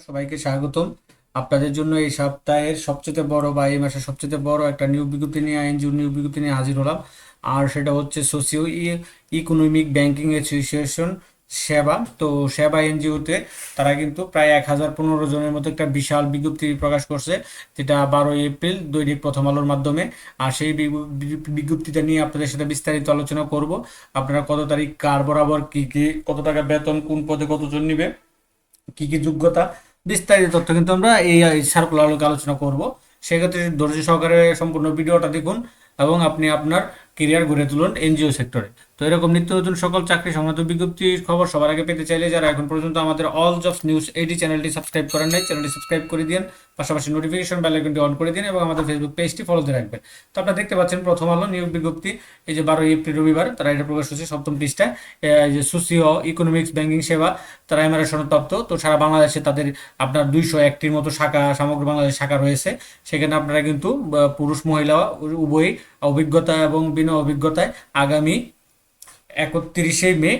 সবাইকে স্বাগতম। আপনাদের জন্য এই সপ্তাহের সবচেয়ে বড় বা এই মাসের সবচেয়ে বড় একটা নিয়োগ বিজ্ঞপ্তি নিয়ে এনজিও নিয়োগ বিজ্ঞপ্তি নিয়ে হাজির হলাম। আর সেটা হচ্ছে সোসিও ইকোনমিক ব্যাংকিং অ্যাসোসিয়েশন সেবা। তো সেবা এনজিওতে তারা কিন্তু প্রায় 1015 জনের মতো একটা বিশাল বিজ্ঞপ্তি প্রকাশ করছে, যেটা 12 এপ্রিল দৈনিক প্রথম আলোর মাধ্যমে। আর সেই বিজ্ঞপ্তিটা নিয়ে আপনাদের সাথে বিস্তারিত আলোচনা করব। আপনারা কত তারিখ কার বরাবর কি কি কত টাকা বেতন, কোন পদে কতজন নিবে, কি কি যোগ্যতা, বিস্তারিত তথ্য কিন্তু আমরা এই সার্কুলার আলোকে আলোচনা করব। সেক্ষেত্রে ধৈর্য সহকারে সম্পূর্ণ ভিডিওটা দেখুন এবং আপনি আপনার কেরিয়ার গড়ে তুলুন এনজিও সেক্টরে। তো এরকম নিত্য নতুন সকল চাকরি সংক্রান্ত বিজ্ঞপ্তির খবর সবার আগে পেতে চাইলে যারা এখন পর্যন্ত আমাদের অল জবস নিউজ এইটি চ্যানেলটি সাবস্ক্রাইব করেন নাই, চ্যানেলটি সাবস্ক্রাইব করে দিন, পাশাপাশি নোটিফিকেশন বেল আইকনটি অন করে দিন এবং আমাদের ফেসবুক পেজটি ফলোতে রাখবেন। তো আপনারা দেখতে পাচ্ছেন প্রথম আলো নিয়োগ বিজ্ঞপ্তি, এই যে 12 এপ্রিল রবিবার তারা এটা প্রকাশ হচ্ছে সপ্তম পৃষ্ঠায়। যে সোসিও ইকোনমিক্স ব্যাংকিং সেবা, তারা এমআরএ সনদপ্রাপ্ত। তো সারা বাংলাদেশে তাদের আপনার 201টির মতো শাখা, সমগ্র বাংলাদেশ শাখা রয়েছে। সেখানে আপনারা কিন্তু পুরুষ মহিলা উভয়ই অভিজ্ঞতা এবং বিনা অভিজ্ঞতায় আগামী 31শে মে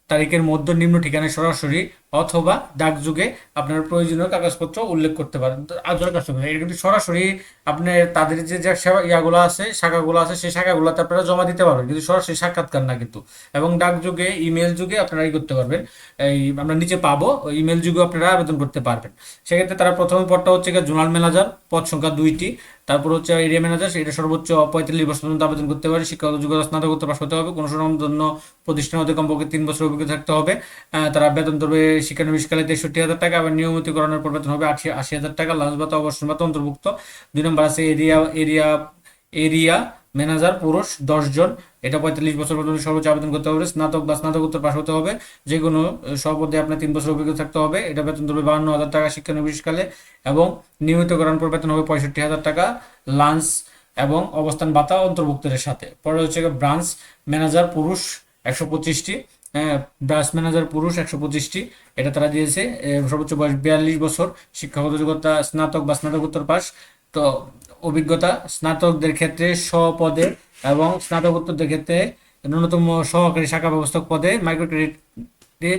তারিখের মধ্যে নিম্ন ঠিকানায় সরাসরি অথবা ডাকযোগে আপনার প্রয়োজনীয় কাগজপত্র উল্লেখ করতে পারেন। আজকের কাজ এটা কিন্তু সরাসরি আপনি তাদের যে সেবা ইয়াগুলো আছে, শাখাগুলো আছে, সেই শাখাগুলোতে আপনারা জমা দিতে পারবেন, কিন্তু সরাসরি সাক্ষাৎকার না কিন্তু। এবং ডাকযোগে, ইমেল যুগে আপনারা করতে পারবেন। এই আমরা নিচে পাবো, ওই ইমেল যুগে আপনারা আবেদন করতে পারবেন। সেক্ষেত্রে তারা প্রথম পদটা হচ্ছে জোনাল ম্যানেজার, পদ সংখ্যা 2টি। তারপর হচ্ছে এরিয়া ম্যানেজার, এটা সর্বোচ্চ 45 বছর পর্যন্ত আবেদন করতে পারে। শিক্ষাগত যোগ্যতা স্নাতকোত্তর পাস হতে হবে। কোনো সুনামধন্য প্রতিষ্ঠান হতে কমপক্ষে 3 বছর অভিজ্ঞতা থাকতে হবে। তারা বেতন ধরবে শিক্ষানবিশকালে 63,000 টাকা, আবার নিয়মিতকরণের পর বেতন হবে 80,000 টাকা। লাঞ্চ ভাতা, অবসর ভাতা অন্তর্ভুক্ত। 2 নম্বর আছে এরিয়া এরিয়া এরিয়া ম্যানেজার, পুরুষ 10 জন। এটা 45 বছর পর্যন্ত সর্বোচ্চ আবেদন করতে হবে। স্নাতক বা স্নাতকোত্তর পাস হতে হবে। যে কোনো সব পদে আপনার 3 বছর অভিজ্ঞতা থাকতে হবে। এটা বেতন ধরবে 52,000 টাকা শিক্ষানবিশকালে এবং নিয়মিতকরণ পর বেতন হবে 65,000 টাকা। লাঞ্চ এবং অবস্থান ভাতা অন্তর্ভুক্তের সাথে। পরে হচ্ছে ব্রাঞ্চ ম্যানেজার, পুরুষ 125টি। হ্যাঁ, ব্রাঞ্চ ম্যানেজার পুরুষ 125টি, এটা তারা দিয়েছে। সর্বোচ্চ বয়স 42 বছর। শিক্ষাগত যোগ্যতা স্নাতক বা স্নাতকোত্তর পাস। তো অভিজ্ঞতা স্নাতকদের ক্ষেত্রে স্বপদে এবং স্নাতকোত্তরদের ক্ষেত্রে ন্যূনতম সহকারী শাখা ব্যবস্থাপক পদে মাইক্রো ক্রেডিটে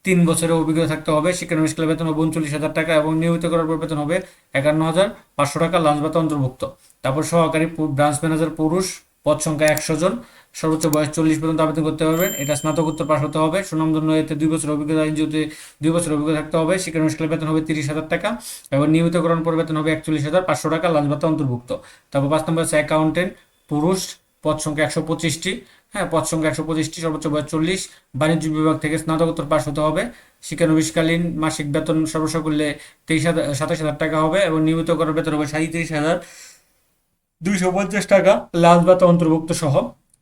3 বছরের অভিজ্ঞতা থাকতে হবে। শিক্ষানবিশকালে বেতন হবে 39,000 টাকা এবং নিয়মিত করার পর বেতন হবে 51,500 টাকা। লাঞ্চ ভাতা অন্তর্ভুক্ত। তারপর সহকারী ব্রাঞ্চ ম্যানেজার পুরুষ, পদ সংখ্যা 100 জন। সর্বোচ্চ বয়স 40 পর্যন্ত আবেদন করতে পারবেন। এটা স্নাতকোত্তর পাস হতে হবে। সুনামধন্য এতে 2 বছর অভিজ্ঞতা, এনজিওতে 2 বছর অভিজ্ঞতা থাকতে হবে। শিক্ষানবিশকালে বেতন হবে 30,000 টাকা এবং নিয়মিতকরণ পর বেতন হবে 41,500 টাকা। লাঞ্চ ভাতা অন্তর্ভুক্ত। তারপর 5 নম্বর আছে অ্যাকাউন্টেন্ট পুরুষ, পদ সংখ্যা 125টি। হ্যাঁ, পদ সংখ্যা 125টি, সর্বোচ্চ বয়স 40। বাণিজ্য বিভাগ থেকে স্নাতকোত্তর পাস হতে হবে। শিক্ষানবিশকালীন মাসিক বেতন সর্বশেষ করলে 27,000 টাকা হবে এবং নিয়মিত করার বেতন হবে 37,250 টাকা। লাঞ্চ ভাতা অন্তর্ভুক্ত সহ।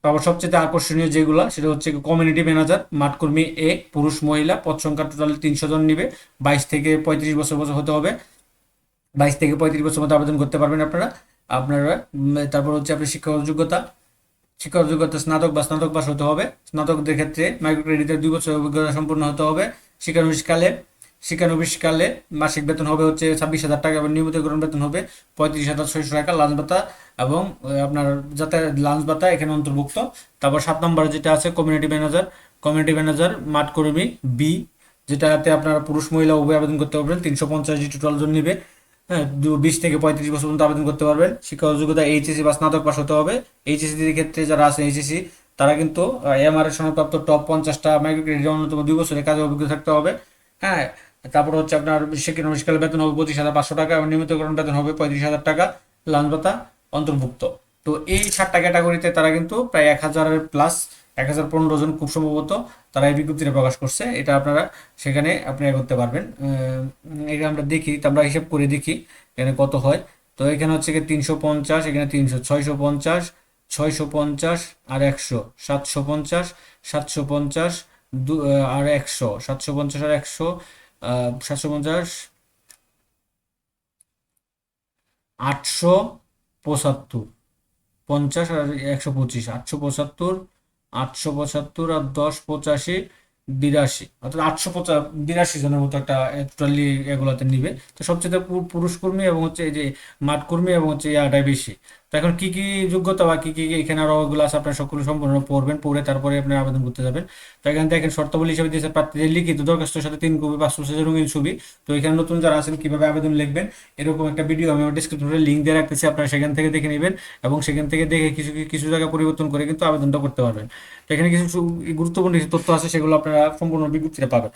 তারপর সবচেয়ে আকর্ষণীয় যেগুলা, সেটা হচ্ছে কমিউনিটি ম্যানেজার, মাঠকর্মী এ, পুরুষ মহিলা, পদ সংখ্যা টোটাল 300 জন নিবে। 22 থেকে 35 বছর হতে হবে। 22 থেকে 35 বছর মধ্যে আবেদন করতে পারবেন আপনারা। তারপর হচ্ছে আপনার শিক্ষাগত যোগ্যতা, স্নাতক বা স্নাতক পাস হতে হবে। স্নাতকদের ক্ষেত্রে মাইক্রো ক্রেডিটের 2 বছর অভিজ্ঞতা সম্পূর্ণ হতে হবে। শিক্ষানবিশকালে মাসিক বেতন হবে হচ্ছে 26,000 টাকা এবং নিয়মিতকরণ বেতন হবে 35,600 টাকা। লাঞ্চ ভাতা এবং আপনার যাতে লাঞ্চ ভাতা এখানে অন্তর্ভুক্ত। তারপর 7 নম্বরে যেটা আছে কমিউনিটি ম্যানেজার মাঠকর্মী বি, যেটাতে আপনারা পুরুষ মহিলা উভয় আবেদন করতে পারবেন। 350টি টোটাল জন নিবে। হ্যাঁ, 20 থেকে 35 বছর পর্যন্ত আবেদন করতে পারবেন। শিক্ষাগত যোগ্যতা এইচএসসি বা স্নাতক পাস হতে হবে। এইচএসসি ক্ষেত্রে যারা আছে এইচএসসি, তারা কিন্তু এমআরএ সনদপ্রাপ্ত টপ 50টা মাইক্রো ক্রেডিট অন্যতম 2 বছরের কাজে অভিজ্ঞতা থাকতে হবে। হ্যাঁ, তারপর হচ্ছে আপনার শিক্ষানবিশকালে বেতন হবে 25,500 টাকা এবং নিয়মিতকরণ বেতন হবে 35,000 টাকা। লাঞ্চ ভাতা অন্তর্ভুক্ত। তো এই 7টা ক্যাটাগরিতে তারা কিন্তু প্রায় 1,000-এর প্লাস, 1,015 জন খুব সম্ভবত তারা এই বিজ্ঞপ্তিটা প্রকাশ করছে। এটা আপনারা সেখানে আপনি করতে পারবেন। এটা আমরা দেখি, আমরা হিসাব করে দেখি এখানে কত হয়। তো এখানে হচ্ছে 350, এখানে 300, 650, 650 আর 100, 750, 750 আর 100, 750 আর 100, 750, 875, 50 আর 125, 875, 875 আর 10, 85, 82, অর্থাৎ 882 জনের মতো একটা টোটালি এগুলাতে নিবে। তো সবচেয়ে পুরুষ কর্মী এবং হচ্ছে এই যে মাঠ কর্মী এবং হচ্ছে ইয়াটাই বেশি। তো এখন কি কি যোগ্যতা বা কি কি এখানে আরো ওগুলো আছে, আপনার সবগুলো সম্পূর্ণ পড়বেন, পড়ে তারপরে আপনি আবেদন করতে যাবেন। তো এখানে দেখেন শর্তাবলী হিসেবে দিয়েছে প্রার্থীদের লিখিত দরখাস্তের সাথে 3 কপি পাসপোর্ট সাইজের রঙিন ছবি। তো এখানে নতুন যারা আছেন কিভাবে আবেদন লিখবেন এরকম একটা ভিডিও আমি আমার ডিসক্রিপশনে লিঙ্ক দিয়ে রাখতেছি, আপনারা সেখান থেকে দেখে নেবেন এবং সেখান থেকে দেখে কিছু কিছু জায়গা পরিবর্তন করে কিন্তু আবেদনটা করতে পারবেন। তো এখানে কিছু গুরুত্বপূর্ণ কিছু তথ্য আছে, সেগুলো আপনারা সম্পূর্ণ বিজ্ঞপ্তিতে পাবেন।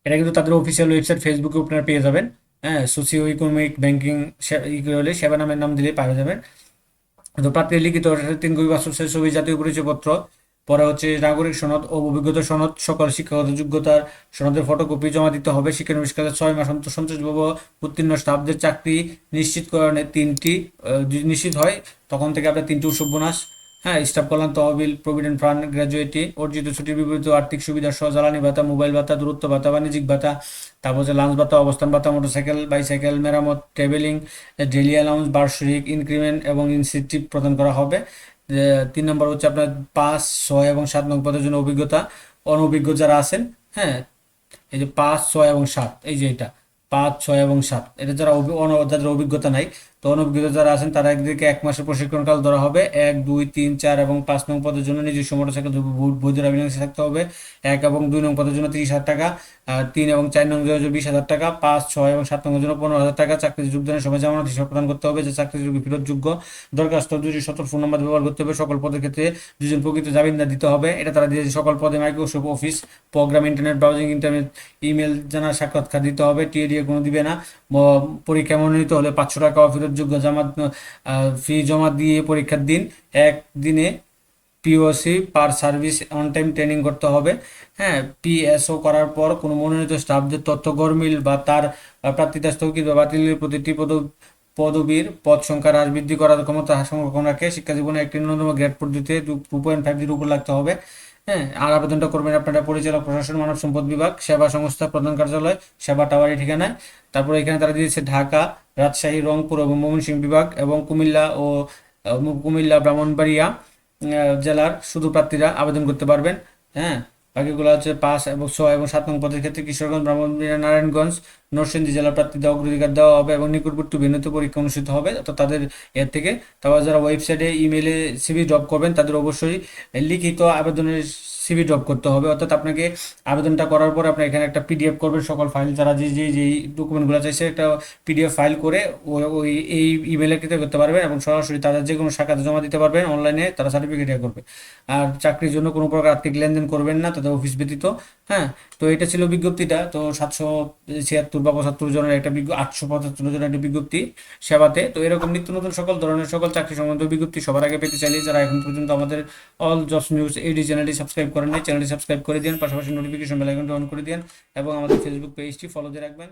এটা কিন্তু তাদের অফিসিয়াল ওয়েবসাইট ফেসবুকে আপনারা পেয়ে যাবেন। হ্যাঁ, সোসিও ইকোনমিক ব্যাংকিং হলে সেবা নামের নাম দিলে পাওয়া যাবেন। তো প্রার্থীর লিখিত 3 কপি পাসপোর্ট সাইজ ছবি, জাতীয় পরিচয়পত্র, পরে হচ্ছে নাগরিক সনদ ও অভিজ্ঞতা সনদ, সকল শিক্ষাগত যোগ্যতার সনদের ফটোকপি জমা দিতে হবে। শিক্ষানবিশ কাজে 6 মাস অন্তর সন্তোষবাবু উত্তীর্ণ স্টাফদের চাকরি নিশ্চিতকরণে যদি নিশ্চিত হয় তখন থেকে আপনার 3টি উৎসব বোনাস, হ্যাঁ, স্টাফ কল্যাণ তহবিল, প্রভিডেন্ট ফান্ড, গ্র্যাজুয়েটি, অর্জিত ছুটির বিপরীত আর্থিক সুবিধা সহ জ্বালানি ভাতা, মোবাইল ভাতা, দূরত্ব ভাতা, বাণিজ্যিক ভাতা, তারপর হচ্ছে লাঞ্চ ভাতা, অবস্থান ভাতা, মোটরসাইকেল বাইসাইকেল মেরামত, ট্রাভেলিং, ডেইলি অ্যালাউন্স, বার্ষিক ইনক্রিমেন্ট এবং ইনসেন্টিভ প্রদান করা হবে। 3 নম্বর হচ্ছে আপনার 5, 6 এবং 7 নং পদের জন্য অভিজ্ঞতা, অনভিজ্ঞ যারা আছেন, হ্যাঁ, এই যে 5, 6 এবং 7, এই যে এটা 5, 6 এবং 7, এটা যাদের অভিজ্ঞতা নাই, তো অনভিজ্ঞতা যারা আছেন তারা একদিকে 1 মাসের প্রশিক্ষণকাল ধরা হবে। 1, 2, 3, 4 এবং 5 নং পদের জন্য নিজস্ব মোটরসাইকেল বৈধ ড্রাইভিং লাইসেন্স থাকতে হবে। 1 এবং 2 নং পদের জন্য 30,000 টাকা, 3 এবং 4 নং পদের জন্য 20,000 টাকা, 5, 6 এবং 7 নং জন্য 15,000 টাকা। চাকরিতে যোগদানের সময় জামানত হিসাব প্রদান করতে হবে যে চাকরিযোগ্য ফেরতযোগ্য। দরখাস্ত 2টি সতর্ক ফোন নাম্বার ব্যবহার করতে হবে। সকল পদের ক্ষেত্রে 2জন প্রকৃত জামিনদার দিতে হবে, এটা তারা দিয়েছে। সকল পদে Microsoft Office program, internet browsing, internet email জানার সাক্ষাৎকার দিতে হবে, টিএডিএ কোনো দিবে না। পরীক্ষা মনোনীত হলে 500 টাকা অফেরতযোগ্য জামাত ফি জমা দিয়ে পরীক্ষার দিন একদিনে POC per service on time training করতে হবে। হ্যাঁ, পিএসও করার পর কোনো মনোনীত স্টাফদের তথ্য গরমিল বা তার প্রার্থিতা স্থগিত বা বাতিলের প্রতিটি পদবীর পদ সংখ্যা হ্রাস বৃদ্ধি করার ক্ষমতা সংরক্ষণ রাখে। শিক্ষা জীবনে একটি ন্যূনতম গ্রেড পদ্ধতিতে 2.5 উপর লাগতে হবে। হ্যাঁ, আর আবেদনটা করবেন আপনারা পরিচালক, প্রশাসন, মানব সম্পদ বিভাগ, সেবা সংস্থা, প্রধান কার্যালয়, সেবা টাওয়ারি ঠিকানায়। তারপরে এখানে তারা দিয়েছে ঢাকা, রাজশাহী, রংপুর এবং ময়মনসিংহ বিভাগ এবং কুমিল্লা ব্রাহ্মণবাড়িয়া জেলার শুধু প্রার্থীরা আবেদন করতে পারবেন। হ্যাঁ, বাকিগুলো হচ্ছে 5, 6 এবং 7 নং পদের ক্ষেত্রে কিশোরগঞ্জ, ব্রাহ্মণবাড়িয়া, নারায়ণগঞ্জ, নরসিংদী জেলার প্রার্থীদের অগ্রাধিকার দেওয়া হবে এবং নিকটবর্তী ভেন্যুতে পরীক্ষা অনুষ্ঠিত হবে। তো তাদের এর থেকে, তারপর যারা ওয়েবসাইটে ইমেলে সিভি ড্রপ করবেন তাদের অবশ্যই লিখিত আবেদনের সিভি ড্রপ করতে হবে। অর্থাৎ আপনাকে আবেদনটা করার পর আপনি এখানে একটা পিডিএফ করবেন, সকল ফাইল যারা যেই ডকুমেন্টগুলো চাইছে একটা পিডিএফ ফাইল করে ওই এই ইমেলে ক্লিক করতে পারবেন এবং সরাসরি তাদের যে কোনো শাখাতে জমা দিতে পারবেন, অনলাইনে তারা সার্টিফিকেট করবে। আর চাকরির জন্য কোনো প্রকার আর্থিক লেনদেন করবেন না তাদের অফিস ব্যতীত। হ্যাঁ, তো এটা ছিল বিজ্ঞপ্তিটা। তো 776 বা 75 জনের একটা 875 জনের একটা বিজ্ঞপ্তি সেবাতে। তো এরকম নিত্য নতুন সকল ধরনের সকল চাকরি সংক্রান্ত বিজ্ঞপ্তি সবার আগে পেতে চাইলে যারা এখন পর্যন্ত আমাদের অল জবস নিউজ এইডি চ্যানেলটি সাবস্ক্রাইব করেন নাই, চ্যানেলটি সাবস্ক্রাইব করে দিন, পাশাপাশি নোটিফিকেশন বেল আইকনটি অন করে দিন এবং আমাদের ফেসবুক পেজটি ফলো দিয়ে রাখবেন।